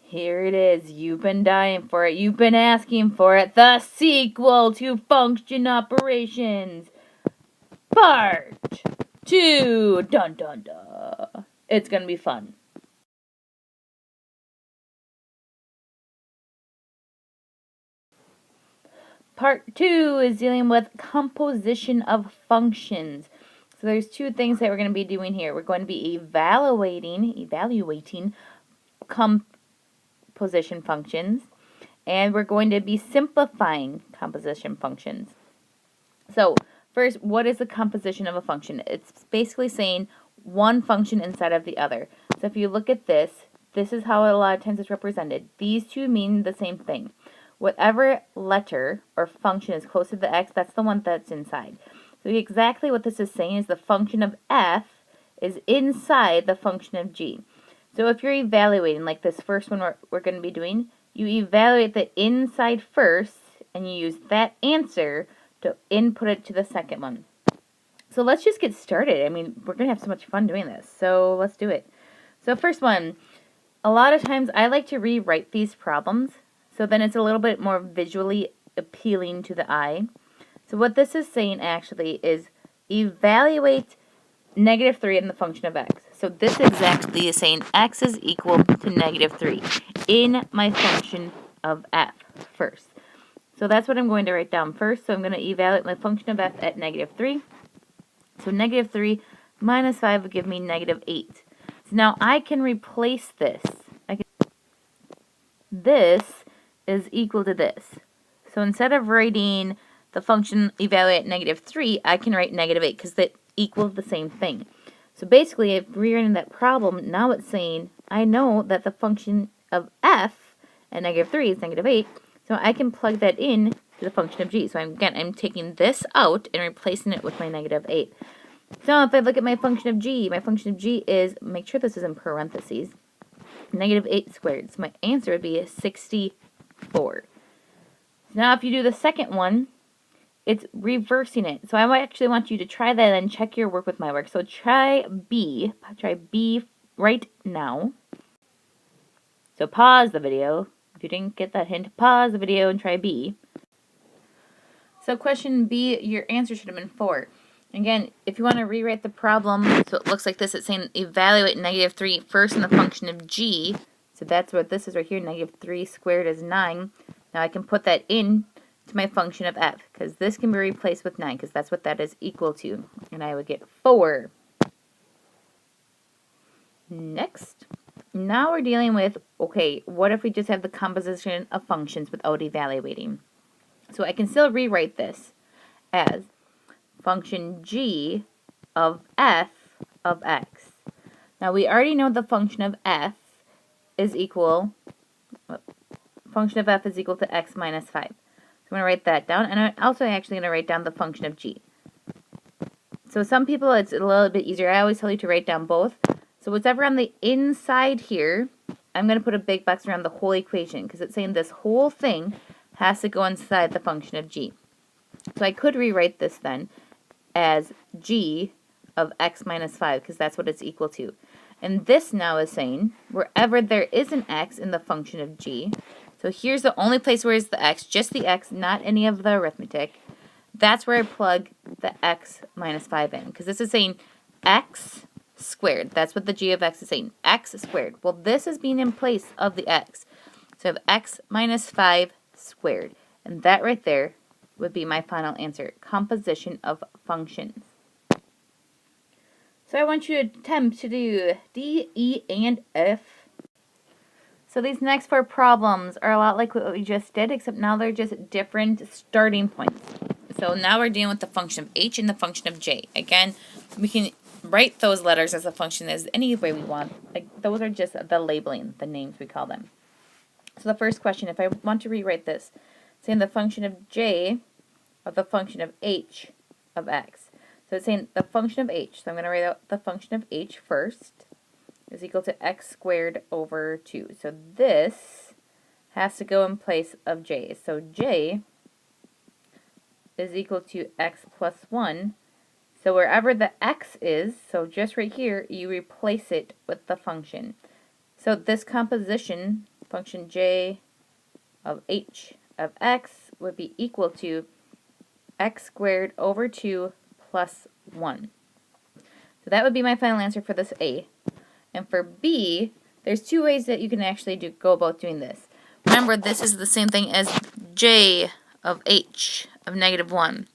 Here it is. You've been dying for it. You've been asking for it. The sequel to function operations. Part 2. Dun dun dun. It's gonna be fun. Part 2 is dealing with composition of functions. So there's two things that we're going to be doing here. We're going to be evaluating composition functions, and we're going to be simplifying composition functions. So first, what is the composition of a function? It's basically saying one function inside of the other. So if you look at this, this is how a lot of times it's represented. These two mean the same thing. Whatever letter or function is close to the x, that's the one that's inside. So exactly what this is saying is the function of f is inside the function of g. So if you're evaluating, like this first one we're going to be doing, you evaluate the inside first, and you use that answer to input it to the second one. So let's just get started. I mean, we're going to have so much fun doing this. So let's do it. So first one, a lot of times I like to rewrite these problems. So then it's a little bit more visually appealing to the eye. So what this is saying actually is evaluate -3 in the function of x. So this exactly is saying x is equal to -3 in my function of f first. So that's what I'm going to write down first. So I'm going to evaluate my function of f at -3. So -3 minus 5 will give me -8. So now I can replace this. This is equal to this. So instead of writing the function evaluate at -3, I can write -8 because they equal the same thing. So basically, if rewriting that problem, now it's saying I know that the function of f at -3 is -8, so I can plug that in to the function of g. So I'm taking this out and replacing it with my -8. So if I look at my function of g is, make sure this is in parentheses, -8 squared. So my answer would be 64. Now if you do the second one, it's reversing it. So I actually want you to try that and check your work with my work. So try B right now. So pause the video. If you didn't get that hint, pause the video and try B. So question B, your answer should have been 4. Again, if you want to rewrite the problem, so it looks like this, it's saying evaluate -3 first in the function of g. So that's what this is right here, -3 squared is 9. Now I can put that in to my function of f, because this can be replaced with 9, because that's what that is equal to. And I would get 4. Next. Now we're dealing with, okay, what if we just have the composition of functions without evaluating? So I can still rewrite this as function g of f of x. Now we already know the function of f is equal to x minus 5. So I'm going to write that down, and I'm also actually going to write down the function of g. So some people it's a little bit easier. I always tell you to write down both. So whatever on the inside here, I'm going to put a big box around the whole equation because it's saying this whole thing has to go inside the function of g. So I could rewrite this then as g of x minus 5 because that's what it's equal to. And this now is saying wherever there is an x in the function of g, so here's the only place where is the x, just the x, not any of the arithmetic. That's where I plug the x minus 5 in because this is saying x squared. That's what the g of x is saying, x squared. Well, this is being in place of the x. So I have x minus 5 squared. And that right there would be my final answer, composition of functions. So I want you to attempt to do D, E, and F. So these next 4 problems are a lot like what we just did, except now they're just different starting points. So now we're dealing with the function of h and the function of j. Again, we can write those letters as a function as any way we want. Like those are just the labeling, the names we call them. So the first question, if I want to rewrite this, saying the function of j of the function of h of x. So it's saying the function of h. So I'm going to write out the function of h first is equal to x squared over 2. So this has to go in place of j. So j is equal to x plus 1. So wherever the x is, so just right here, you replace it with the function. So this composition function j of h of x would be equal to x squared over 2 plus 1. So that would be my final answer for this A. And for B, there's two ways that you can actually go about doing this. Remember, this is the same thing as j of h of negative 1.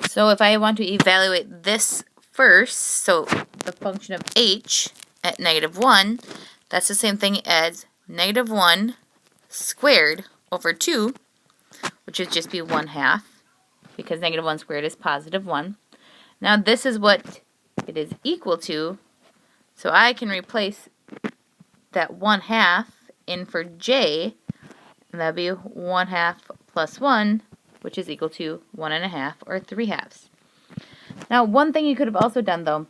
So if I want to evaluate this first, so the function of h at negative 1, that's the same thing as negative 1 squared over 2, which would just be 1/2, because negative 1 squared is positive 1. Now this is what it is equal to, so I can replace that 1/2 in for j, and that would be 1/2 plus 1, which is equal to 1.5 or 3/2. Now one thing you could have also done though,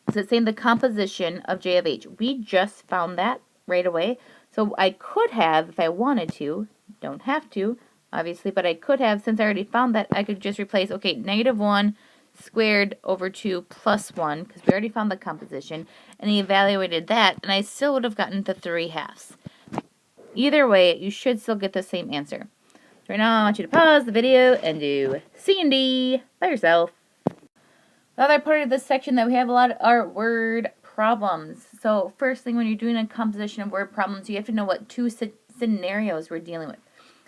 is it's saying the composition of j of h. We just found that right away, so I could have, if I wanted to, don't have to, obviously, but I could have, since I already found that, I could just replace, okay, negative 1 squared over 2 plus 1, because we already found the composition, and he evaluated that, and I still would have gotten the 3/2. Either way, you should still get the same answer. So right now, I want you to pause the video and do C and D by yourself. The other part of this section that we have a lot are word problems. So first thing, when you're doing a composition of word problems, you have to know what two scenarios we're dealing with.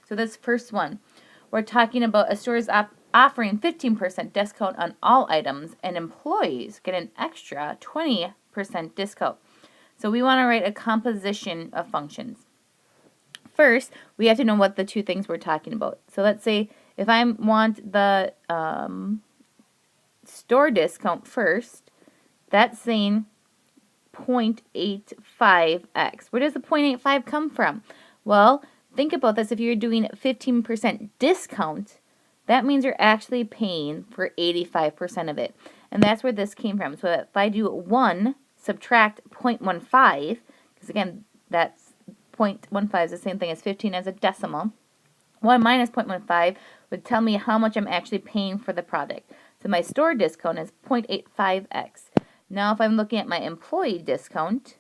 So this first one, we're talking about a store is offering 15% discount on all items, and employees get an extra 20% discount. So we want to write a composition of functions. First, we have to know what the two things we're talking about. So let's say if I want the store discount first, that's saying 0.85x. Where does the 0.85 come from? Well, think about this. If you're doing 15% discount, that means you're actually paying for 85% of it. And that's where this came from. So if I do 1 subtract 0.15, because again, that's 0.15 is the same thing as 15 as a decimal. 1 minus 0.15 would tell me how much I'm actually paying for the product. So my store discount is 0.85x. Now if I'm looking at my employee discount,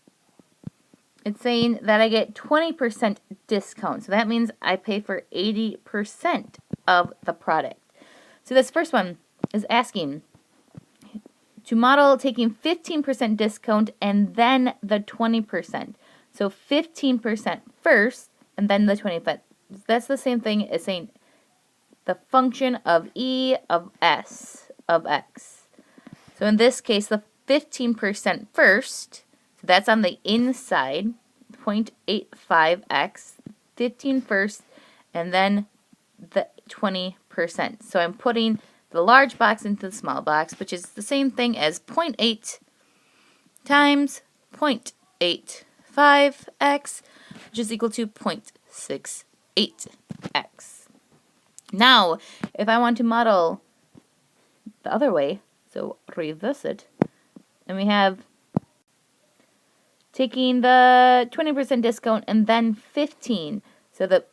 it's saying that I get 20% discount. So that means I pay for 80% of the product. So this first one is asking to model taking 15% discount and then the 20%. So 15% first and then the 20%. That's the same thing as saying the function of e of s of x. So in this case, the 15% first, so that's on the inside, 0.85x, 15 first, and then the 20%. So I'm putting the large box into the small box, which is the same thing as 0.8 times 0.85x, which is equal to 0.68x. Now, if I want to model the other way, so reverse it, and we have taking the 20% discount and then 15, so the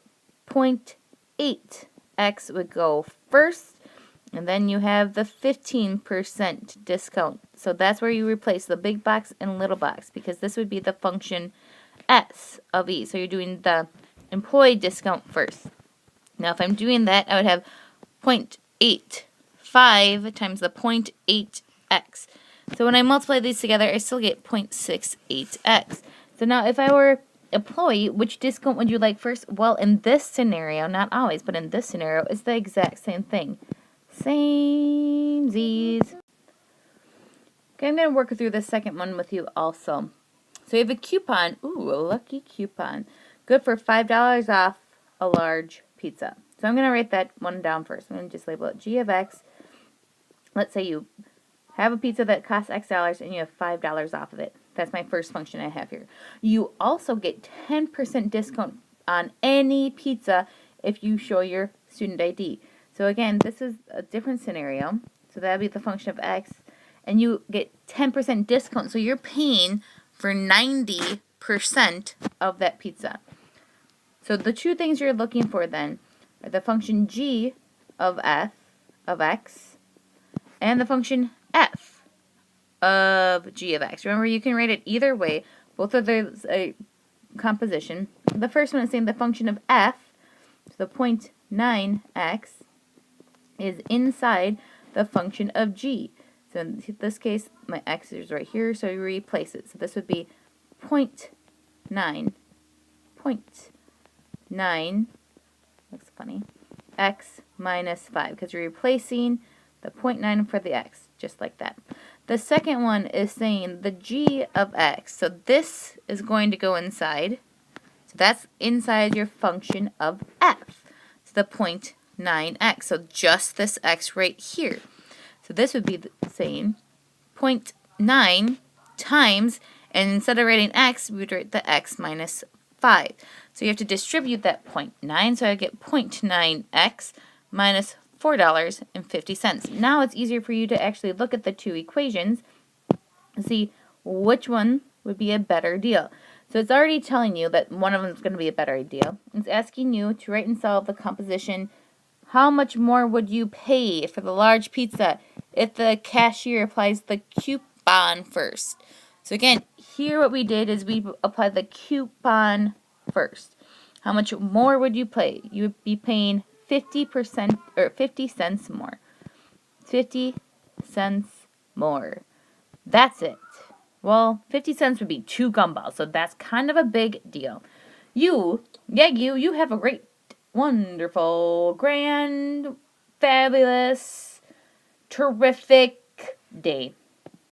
0.8x would go first, and then you have the 15% discount. So that's where you replace the big box and little box, because this would be the function s of e. So you're doing the employee discount first. Now if I'm doing that, I would have 0.85 times the 0.8x. So when I multiply these together, I still get 0.68x. So now if I were employee, which discount would you like first? Well, in this scenario, not always, but in this scenario, it's the exact same thing. Same Z's. Okay, I'm going to work through the second one with you also. So you have a coupon. Ooh, a lucky coupon. Good for $5 off a large pizza. So I'm going to write that one down first. I'm going to just label it g of x. Let's say you have a pizza that costs X dollars and you have $5 off of it. That's my first function I have here. You also get 10% discount on any pizza if you show your student ID. So again, this is a different scenario. So that would be the function of x. And you get 10% discount. So you're paying for 90% of that pizza. So the two things you're looking for then are the function g of x and the function f of g of x. Remember, you can write it either way. Both of those composition. The first one is saying the function of f, so the 0.9x, is inside the function of g. So in this case, my x is right here, so we replace it. So this would be 0.9, looks funny, x minus 5, because you're replacing the 0.9 for the x, just like that. The second one is saying the g of x. So this is going to go inside. So that's inside your function of f. So the 0.9x. So just this x right here. So this would be saying 0.9 times, and instead of writing x, we would write the x minus 5. So you have to distribute that 0.9. So I get 0.9x minus $4.50. Now it's easier for you to actually look at the two equations and see which one would be a better deal. So it's already telling you that one of them is going to be a better deal. It's asking you to write and solve the composition. How much more would you pay for the large pizza if the cashier applies the coupon first? So again, here what we did is we applied the coupon first. How much more would you pay? You would be paying 50% or 50 cents more. 50 cents more. That's it. Well, 50 cents would be 2 gumballs, so that's kind of a big deal. You have a great, wonderful, grand, fabulous, terrific day.